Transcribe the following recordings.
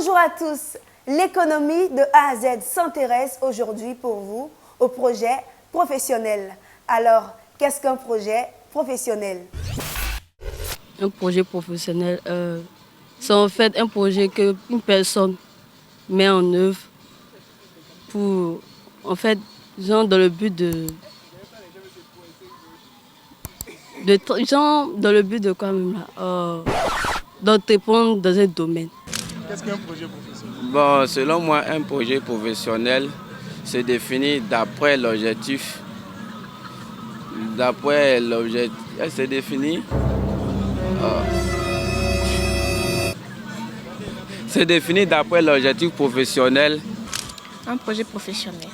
Bonjour à tous. L'économie de A à Z s'intéresse aujourd'hui pour vous au projet professionnel. Alors, qu'est-ce qu'un projet professionnel? Un projet professionnel, c'est en fait un projet qu'une personne met en œuvre pour, en fait, genre dans le but dans le but de quoi même là, d'entreprendre dans un domaine. Qu'est-ce qu'un projet professionnel? Bon, selon moi, un projet professionnel se définit d'après l'objectif. D'après l'objectif, elle se définit. Se définit d'après l'objectif professionnel. Un projet professionnel.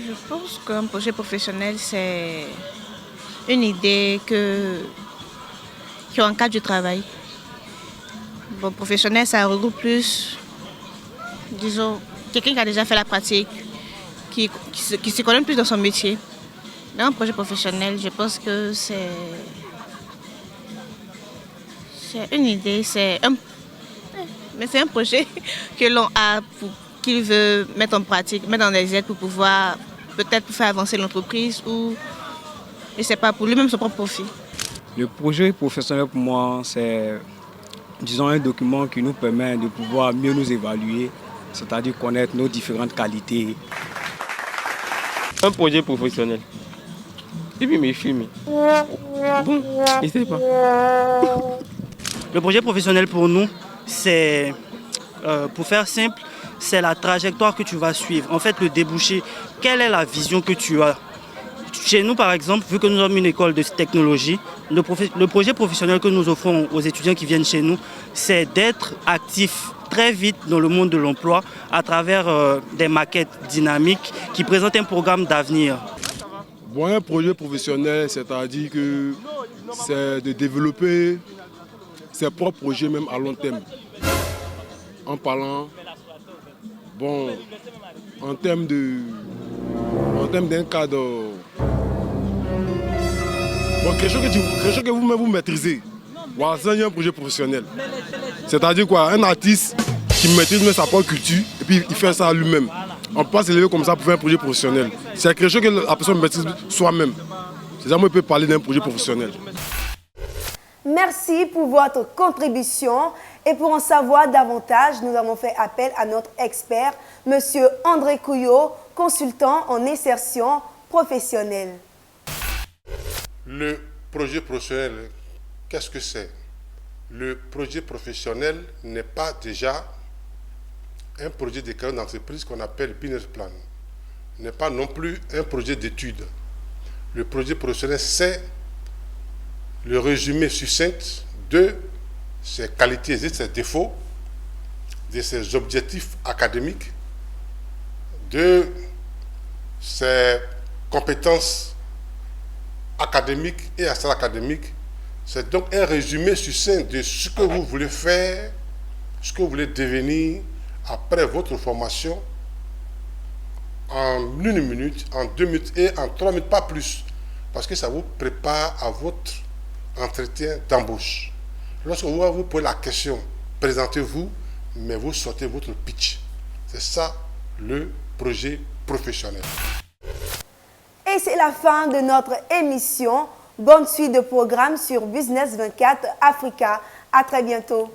Je pense qu'un projet professionnel, c'est une idée qui encadre du travail. Bon, professionnel, ça regroupe plus, disons, quelqu'un qui a déjà fait la pratique, qui se connaît plus dans son métier. Dans un projet professionnel, je pense que c'est une idée, mais c'est un projet que l'on a, qu'il veut mettre en pratique, mettre dans des aides pour pouvoir, peut-être pour faire avancer l'entreprise ou, je ne sais pas, pour lui-même son propre profit. Le projet professionnel pour moi, c'est, disons, un document qui nous permet de pouvoir mieux nous évaluer, c'est-à-dire connaître nos différentes qualités. Un projet professionnel. Et puis mes films. Bon, je sais pas. Le projet professionnel pour nous, c'est, pour faire simple, c'est la trajectoire que tu vas suivre. En fait, le débouché, quelle est la vision que tu as? Chez nous, par exemple, vu que nous sommes une école de technologie, le projet professionnel que nous offrons aux étudiants qui viennent chez nous, c'est d'être actifs très vite dans le monde de l'emploi à travers des maquettes dynamiques qui présentent un programme d'avenir. Bon, un projet professionnel, c'est-à-dire que c'est de développer ses propres projets même à long terme. En parlant, bon, en termes d'un cadre, bon, quelque chose que vous-même vous maîtrisez. Voilà, c'est un projet professionnel. C'est-à-dire quoi, un artiste qui maîtrise même sa propre culture et puis il fait ça lui-même. On peut pas s'élever comme ça pour faire un projet professionnel. C'est quelque chose que la personne maîtrise soi-même. C'est ça, moi, je peux parler d'un projet professionnel. Merci pour votre contribution. Et pour en savoir davantage, nous avons fait appel à notre expert, M. André Couillot, consultant en insertion professionnelle. Le projet professionnel, qu'est-ce que c'est? Le projet professionnel n'est pas déjà un projet de carrière d'entreprise qu'on appelle business plan. N'est pas non plus un projet d'étude. Le projet professionnel, c'est le résumé succinct de ses qualités et ses défauts, de ses objectifs académiques, de ses compétences académiques et extra-académiques. C'est donc un résumé succinct de ce que vous voulez faire, ce que vous voulez devenir après votre formation en 1 minute, en 2 minutes et en 3 minutes, pas plus. Parce que ça vous prépare à votre entretien d'embauche. Lorsque vous vous posez la question, présentez-vous, mais vous sortez votre pitch. C'est ça le projet professionnel. Et c'est la fin de notre émission. Bonne suite de programmes sur Business 24 Africa. À très bientôt.